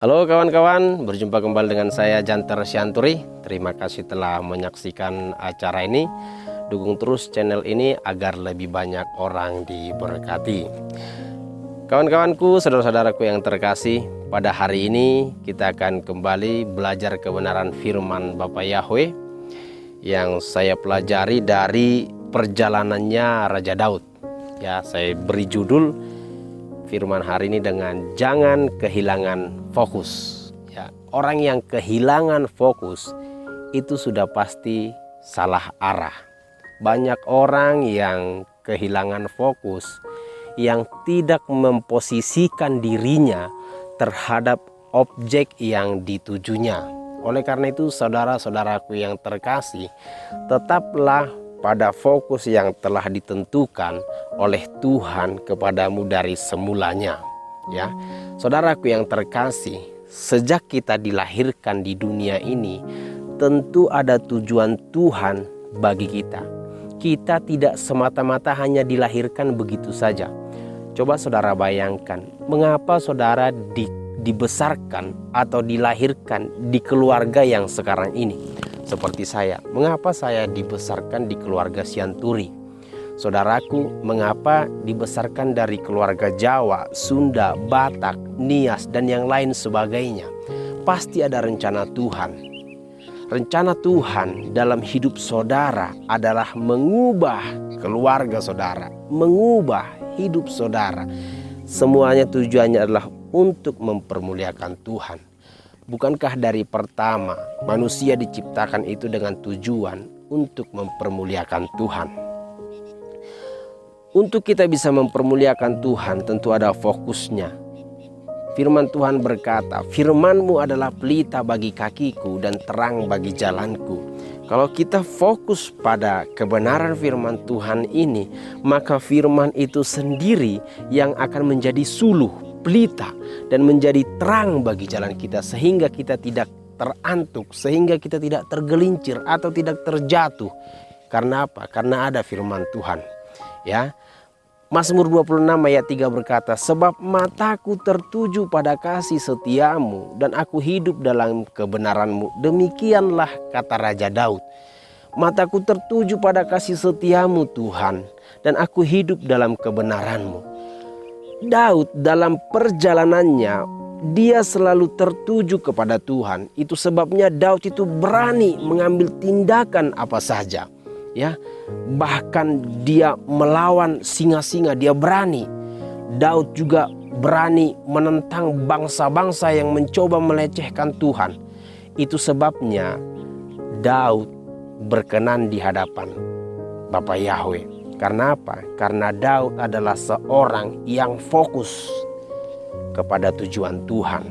Halo kawan-kawan, berjumpa kembali dengan saya Janter Syanturi. Terima kasih telah menyaksikan acara ini. Dukung terus channel ini agar lebih banyak orang diberkati. Kawan-kawanku, saudara-saudaraku yang terkasih, pada hari ini kita akan kembali belajar kebenaran firman Bapa Yahweh yang saya pelajari dari perjalanannya Raja Daud. Ya, saya beri judul firman hari ini dengan jangan kehilangan fokus. Ya, orang yang kehilangan fokus itu sudah pasti salah arah. Banyak orang yang kehilangan fokus, yang tidak memposisikan dirinya terhadap objek yang ditujunya. Oleh karena itu, saudara-saudaraku yang terkasih, tetaplah pada fokus yang telah ditentukan oleh Tuhan kepadamu dari semulanya. Ya, saudaraku yang terkasih, sejak kita dilahirkan di dunia ini, tentu ada tujuan Tuhan bagi kita. Kita tidak semata-mata hanya dilahirkan begitu saja. Coba saudara bayangkan, mengapa saudara dibesarkan atau dilahirkan di keluarga yang sekarang ini? Seperti saya, mengapa saya dibesarkan di keluarga Syanturi? Saudaraku, mengapa dibesarkan dari keluarga Jawa, Sunda, Batak, Nias, dan yang lain sebagainya? Pasti ada rencana Tuhan. Rencana Tuhan dalam hidup saudara adalah mengubah keluarga saudara, mengubah hidup saudara. Semuanya tujuannya adalah untuk mempermuliakan Tuhan. Bukankah dari pertama manusia diciptakan itu dengan tujuan untuk mempermuliakan Tuhan? Untuk kita bisa mempermuliakan Tuhan tentu ada fokusnya. Firman Tuhan berkata, firman-Mu adalah pelita bagi kakiku dan terang bagi jalanku. Kalau kita fokus pada kebenaran firman Tuhan ini, maka firman itu sendiri yang akan menjadi suluh, pelita, dan menjadi terang bagi jalan kita, sehingga kita tidak terantuk, sehingga kita tidak tergelincir atau tidak terjatuh. Karena apa? Karena ada firman Tuhan. Ya, Mazmur 26 ayat 3 berkata, sebab mataku tertuju pada kasih setiamu dan aku hidup dalam kebenaranmu. Demikianlah kata Raja Daud. Mataku tertuju pada kasih setiamu Tuhan dan aku hidup dalam kebenaranmu. Daud dalam perjalanannya dia selalu tertuju kepada Tuhan. Itu sebabnya Daud itu berani mengambil tindakan apa saja. Ya, bahkan dia melawan singa-singa, dia berani. Daud juga berani menentang bangsa-bangsa yang mencoba melecehkan Tuhan. Itu sebabnya Daud berkenan di hadapan Bapa Yahweh. Karena apa? Karena Daud adalah seorang yang fokus kepada tujuan Tuhan.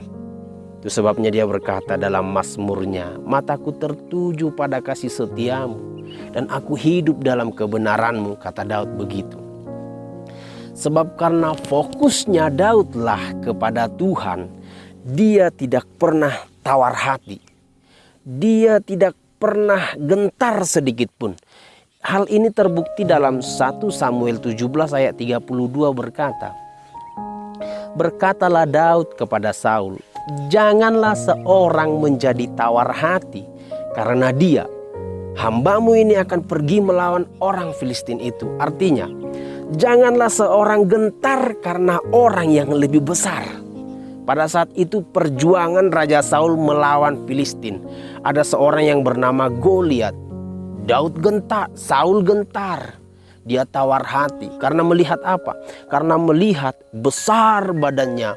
Itu sebabnya dia berkata dalam Mazmurnya, mataku tertuju pada kasih setiamu dan aku hidup dalam kebenaranmu, kata Daud begitu. Sebab karena fokusnya Daudlah kepada Tuhan, dia tidak pernah tawar hati. Dia tidak pernah gentar sedikit pun. Hal ini terbukti dalam 1 Samuel 17 ayat 32 berkata, berkatalah Daud kepada Saul, janganlah seorang menjadi tawar hati karena dia, hambamu ini akan pergi melawan orang Filistin itu. Artinya, janganlah seorang gentar karena orang yang lebih besar. Pada saat itu perjuangan Raja Saul melawan Filistin. Ada seorang yang bernama Goliat. Daud gentar, Saul gentar. Dia tawar hati karena melihat apa? Karena melihat besar badannya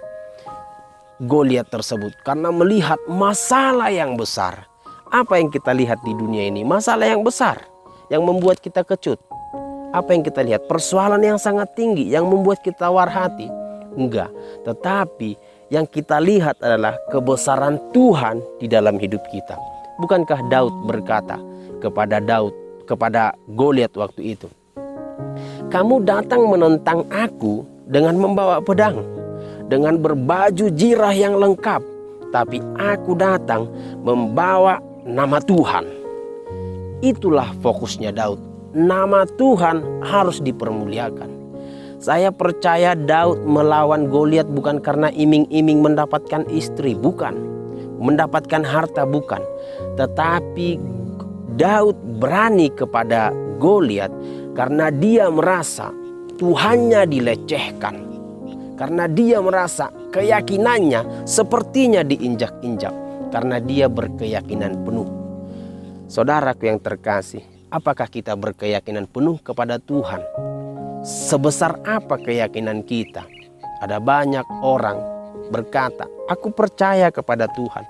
Goliat tersebut. Karena melihat masalah yang besar. Apa yang kita lihat di dunia ini? Masalah yang besar yang membuat kita kecut. Apa yang kita lihat? Persoalan yang sangat tinggi yang membuat kita tawar hati. Enggak. Tetapi yang kita lihat adalah kebesaran Tuhan di dalam hidup kita. Bukankah Daud berkata kepada Goliat waktu itu, kamu datang menentang aku dengan membawa pedang, dengan berbaju jirah yang lengkap, tapi aku datang membawa nama Tuhan. Itulah fokusnya Daud. Nama Tuhan harus dipermuliakan. Saya percaya Daud melawan Goliat bukan karena iming-iming mendapatkan istri, bukan. Mendapatkan harta, bukan. Tetapi Daud berani kepada Goliat karena dia merasa Tuhannya dilecehkan. Karena dia merasa keyakinannya sepertinya diinjak-injak. Karena dia berkeyakinan penuh. Saudaraku yang terkasih, apakah kita berkeyakinan penuh kepada Tuhan? Sebesar apa keyakinan kita? Ada banyak orang berkata, aku percaya kepada Tuhan.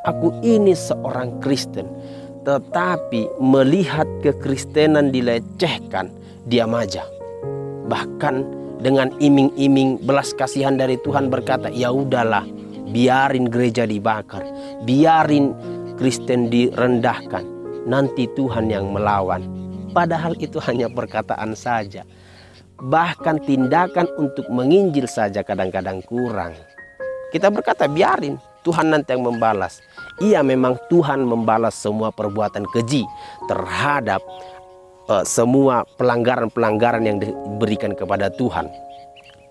Aku ini seorang Kristen. Tetapi melihat kekristenan dilecehkan, diam aja. Bahkan dengan iming-iming belas kasihan dari Tuhan berkata, ya udahlah, biarin gereja dibakar, biarin Kristen direndahkan, nanti Tuhan yang melawan. Padahal itu hanya perkataan saja. Bahkan tindakan untuk menginjil saja kadang-kadang kurang. Kita berkata biarin, Tuhan nanti yang membalas. Iya, memang Tuhan membalas semua perbuatan keji terhadap semua pelanggaran-pelanggaran yang diberikan kepada Tuhan.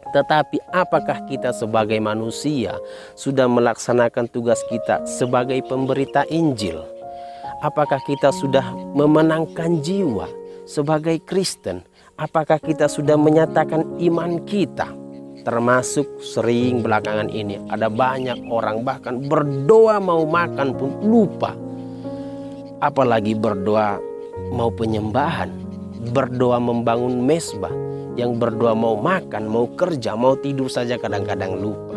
Tetapi apakah kita sebagai manusia sudah melaksanakan tugas kita sebagai pemberita Injil? Apakah kita sudah memenangkan jiwa sebagai Kristen? Apakah kita sudah menyatakan iman kita? Termasuk sering belakangan ini ada banyak orang bahkan berdoa mau makan pun lupa. Apalagi berdoa mau penyembahan, berdoa membangun mezbah. Yang berdoa mau makan, mau kerja, mau tidur saja kadang-kadang lupa.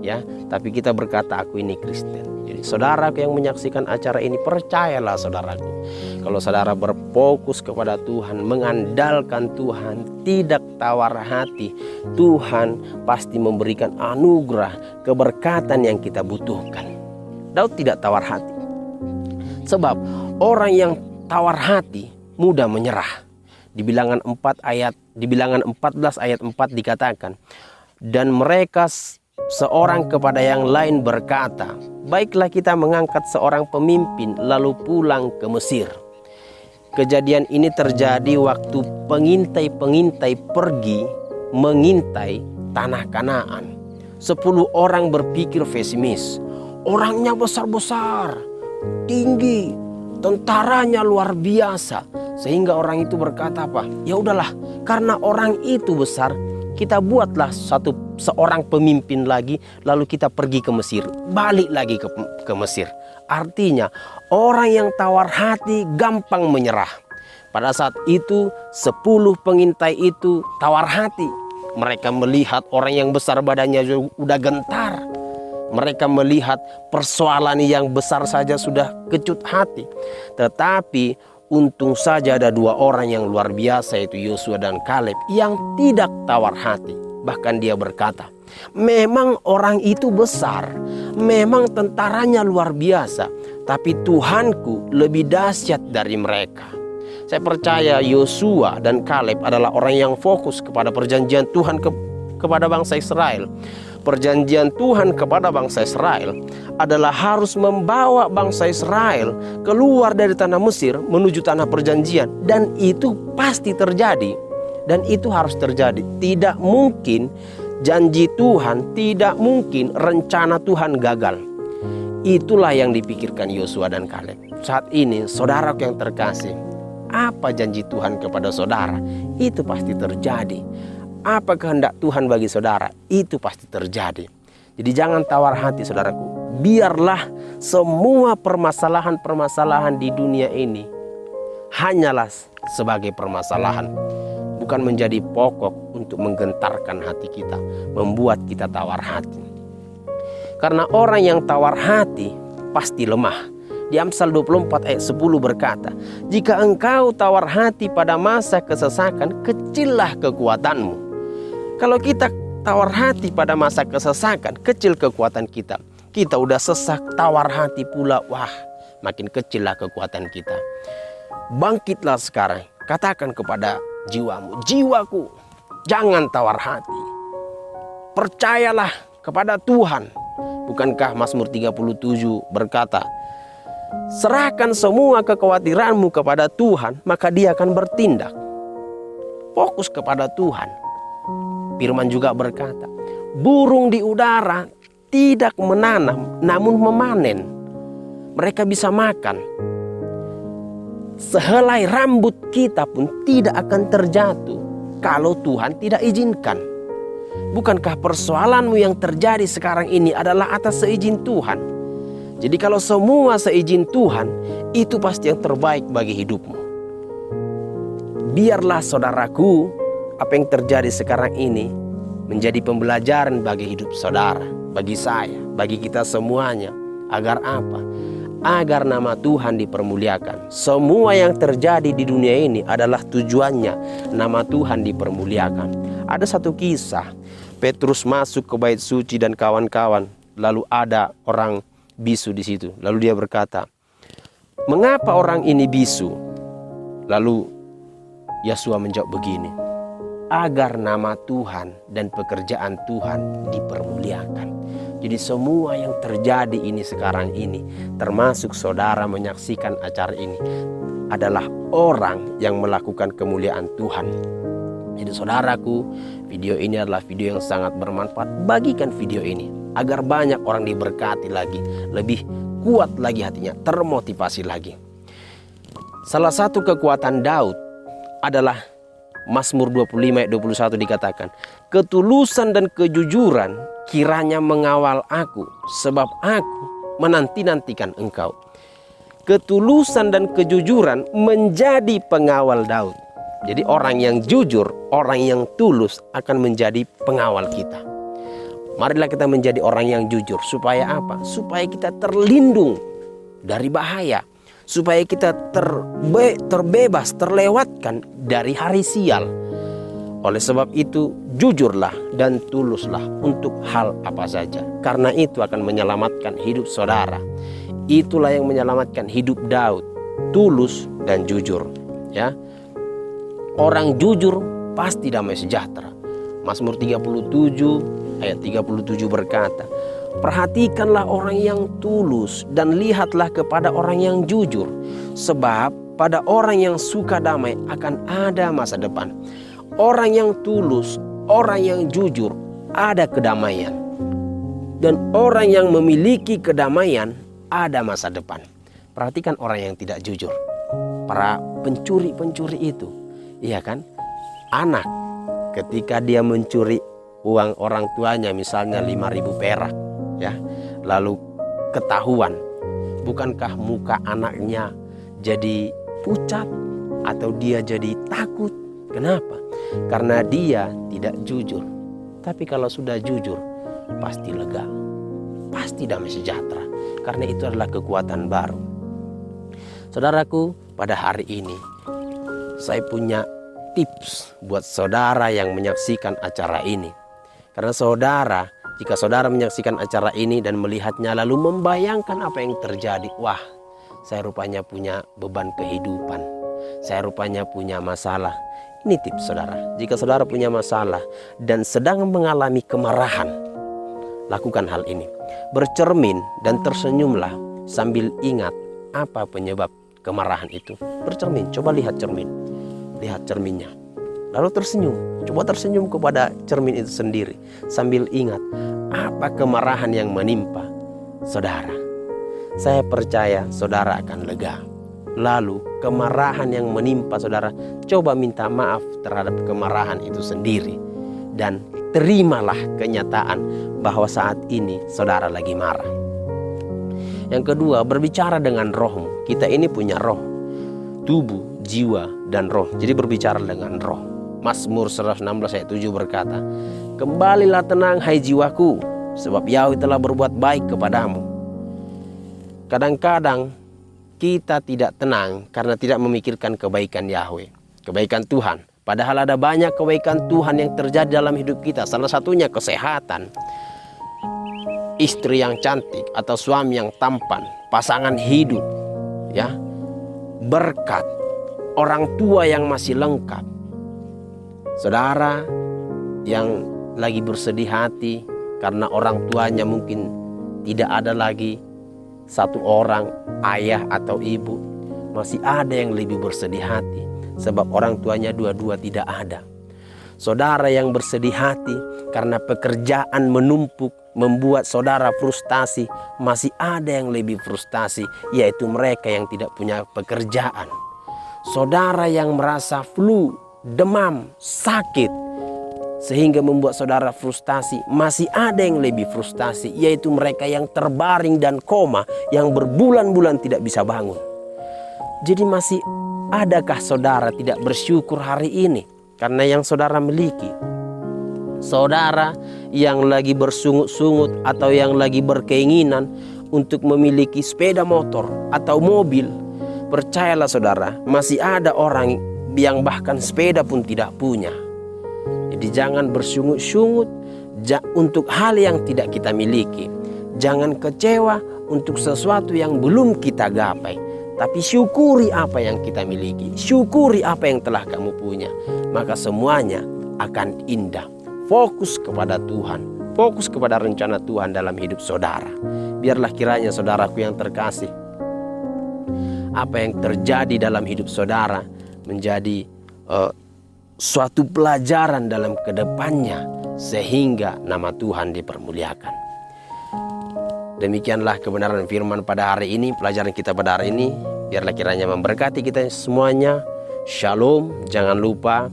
Ya, tapi kita berkata aku ini Kristen. Jadi saudaraku yang menyaksikan acara ini, percayalah saudaraku, kalau saudara berfokus kepada Tuhan, mengandalkan Tuhan, tidak tawar hati, Tuhan pasti memberikan anugerah, keberkatan yang kita butuhkan. Daud tidak tawar hati. Sebab orang yang tawar hati mudah menyerah. Di Bilangan 14 ayat 4 dikatakan, dan mereka seorang kepada yang lain berkata, baiklah kita mengangkat seorang pemimpin lalu pulang ke Mesir. Kejadian ini terjadi waktu pengintai-pengintai pergi mengintai tanah Kanaan. 10 orang berpikir pesimis. Orangnya besar-besar, tinggi, tentaranya luar biasa. Sehingga orang itu berkata apa? Ya udahlah, karena orang itu besar, kita buatlah seorang pemimpin lagi, lalu kita pergi ke Mesir, balik lagi ke Mesir. Artinya orang yang tawar hati gampang menyerah. Pada saat itu 10 pengintai itu tawar hati. Mereka melihat orang yang besar badannya sudah gentar. Mereka melihat persoalan yang besar saja sudah kecut hati. Tetapi untung saja ada 2 orang yang luar biasa, yaitu Yosua dan Kaleb, yang tidak tawar hati. Bahkan dia berkata, memang orang itu besar, memang tentaranya luar biasa, tapi Tuhanku lebih dahsyat dari mereka. Saya percaya Yosua dan Kaleb adalah orang yang fokus kepada perjanjian Tuhan kepada bangsa Israel. Perjanjian Tuhan kepada bangsa Israel adalah harus membawa bangsa Israel keluar dari tanah Mesir menuju tanah perjanjian. Dan itu pasti terjadi. Dan itu harus terjadi. Tidak mungkin janji Tuhan, tidak mungkin rencana Tuhan gagal. Itulah yang dipikirkan Yosua dan Kaleb. Saat ini saudaraku yang terkasih, apa janji Tuhan kepada saudara? Itu pasti terjadi. Apa kehendak Tuhan bagi saudara? Itu pasti terjadi. Jadi jangan tawar hati saudaraku. Biarlah semua permasalahan-permasalahan di dunia ini hanyalah sebagai permasalahan, bukan menjadi pokok untuk menggentarkan hati kita, membuat kita tawar hati. Karena orang yang tawar hati pasti lemah. Di Amsal 24 ayat 10 berkata, jika engkau tawar hati pada masa kesesakan, kecillah kekuatanmu. Kalau kita tawar hati pada masa kesesakan, kecil kekuatan kita. Kita udah sesak, tawar hati pula, wah makin kecillah kekuatan kita. Bangkitlah sekarang, katakan kepada jiwamu, jiwaku jangan tawar hati. Percayalah kepada Tuhan. Bukankah Mazmur 37 berkata, serahkan semua kekhawatiranmu kepada Tuhan, maka Dia akan bertindak. Fokus kepada Tuhan. Firman juga berkata, burung di udara tidak menanam namun memanen. Mereka bisa makan. Sehelai rambut kita pun tidak akan terjatuh kalau Tuhan tidak izinkan. Bukankah persoalanmu yang terjadi sekarang ini adalah atas seizin Tuhan? Jadi kalau semua seizin Tuhan, itu pasti yang terbaik bagi hidupmu. Biarlah saudaraku, apa yang terjadi sekarang ini menjadi pembelajaran bagi hidup saudara, bagi saya, bagi kita semuanya. Agar apa? Agar nama Tuhan dipermuliakan. Semua yang terjadi di dunia ini adalah tujuannya nama Tuhan dipermuliakan. Ada satu kisah, Petrus masuk ke bait suci dan kawan-kawan, lalu ada orang bisu di situ. Lalu dia berkata, "Mengapa orang ini bisu?" Lalu Yesua menjawab begini, agar nama Tuhan dan pekerjaan Tuhan dipermuliakan. Jadi semua yang terjadi ini sekarang ini, termasuk saudara menyaksikan acara ini, adalah orang yang melakukan kemuliaan Tuhan. Jadi saudaraku, video ini adalah video yang sangat bermanfaat. Bagikan video ini agar banyak orang diberkati lagi, lebih kuat lagi hatinya, termotivasi lagi. Salah satu kekuatan Daud adalah Mazmur 25 ayat 21 dikatakan, ketulusan dan kejujuran kiranya mengawal aku, sebab aku menanti-nantikan engkau. Ketulusan dan kejujuran menjadi pengawal Daud. Jadi orang yang jujur, orang yang tulus akan menjadi pengawal kita. Marilah kita menjadi orang yang jujur. Supaya apa? Supaya kita terlindung dari bahaya. Supaya kita terbebas, terlewatkan dari hari sial. Oleh sebab itu, jujurlah dan tuluslah untuk hal apa saja. Karena itu akan menyelamatkan hidup saudara. Itulah yang menyelamatkan hidup Daud, tulus dan jujur. Ya, orang jujur pasti damai sejahtera. Mazmur 37 ayat 37 berkata, perhatikanlah orang yang tulus dan lihatlah kepada orang yang jujur. Sebab pada orang yang suka damai akan ada masa depan. Orang yang tulus, orang yang jujur ada kedamaian. Dan orang yang memiliki kedamaian ada masa depan. Perhatikan orang yang tidak jujur. Para pencuri-pencuri itu, iya kan? Anak ketika dia mencuri uang orang tuanya, misalnya 5.000 perak, ya, lalu ketahuan, bukankah muka anaknya jadi pucat atau dia jadi takut? Kenapa? Karena dia tidak jujur. Tapi kalau sudah jujur, pasti lega, pasti damai sejahtera. Karena itu adalah kekuatan baru. Saudaraku, pada hari ini saya punya tips buat saudara yang menyaksikan acara ini. Karena saudara, jika saudara menyaksikan acara ini dan melihatnya lalu membayangkan apa yang terjadi, wah, saya rupanya punya beban kehidupan, saya rupanya punya masalah. Ini tips saudara, jika saudara punya masalah dan sedang mengalami kemarahan, lakukan hal ini. Bercermin dan tersenyumlah sambil ingat apa penyebab kemarahan itu. Bercermin, coba lihat cermin, lihat cerminnya. Lalu tersenyum, coba tersenyum kepada cermin itu sendiri sambil ingat apa kemarahan yang menimpa saudara. Saya percaya saudara akan lega. Lalu kemarahan yang menimpa saudara, coba minta maaf terhadap kemarahan itu sendiri. Dan terimalah kenyataan bahwa saat ini saudara lagi marah. Yang kedua, berbicara dengan rohmu. Kita ini punya roh, tubuh, jiwa, dan roh. Jadi berbicara dengan roh. Mazmur 116 ayat 7 berkata, kembalilah tenang hai jiwaku, sebab Yahweh telah berbuat baik kepadamu. Kadang-kadang kita tidak tenang karena tidak memikirkan kebaikan Yahweh, kebaikan Tuhan. Padahal ada banyak kebaikan Tuhan yang terjadi dalam hidup kita. Salah satunya kesehatan, istri yang cantik atau suami yang tampan, pasangan hidup, ya, berkat, orang tua yang masih lengkap. Saudara yang lagi bersedih hati karena orang tuanya mungkin tidak ada lagi satu orang, ayah atau ibu, masih ada yang lebih bersedih hati sebab orang tuanya dua-dua tidak ada. Saudara yang bersedih hati karena pekerjaan menumpuk membuat saudara frustasi, masih ada yang lebih frustasi, yaitu mereka yang tidak punya pekerjaan. Saudara yang merasa flu, demam, sakit, sehingga membuat saudara frustasi, masih ada yang lebih frustasi, yaitu mereka yang terbaring dan koma, yang berbulan-bulan tidak bisa bangun. Jadi masih adakah saudara tidak bersyukur hari ini karena yang saudara miliki? Saudara yang lagi bersungut-sungut atau yang lagi berkeinginan untuk memiliki sepeda motor atau mobil, percayalah saudara, masih ada orang yang bahkan sepeda pun tidak punya. Jadi jangan bersungut-sungut untuk hal yang tidak kita miliki. Jangan kecewa untuk sesuatu yang belum kita gapai. Tapi syukuri apa yang kita miliki. Syukuri apa yang telah kamu punya. Maka semuanya akan indah. Fokus kepada Tuhan. Fokus kepada rencana Tuhan dalam hidup saudara. Biarlah kiranya saudaraku yang terkasih, apa yang terjadi dalam hidup saudara menjadi suatu pelajaran dalam kedepannya, sehingga nama Tuhan dipermuliakan. Demikianlah kebenaran firman pada hari ini, pelajaran kita pada hari ini. Biarlah kiranya memberkati kita semuanya. Shalom. Jangan lupa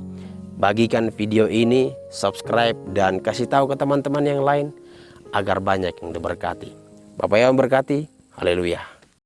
bagikan video ini, subscribe, dan kasih tahu ke teman-teman yang lain agar banyak yang diberkati. Bapak yang memberkati. Haleluya.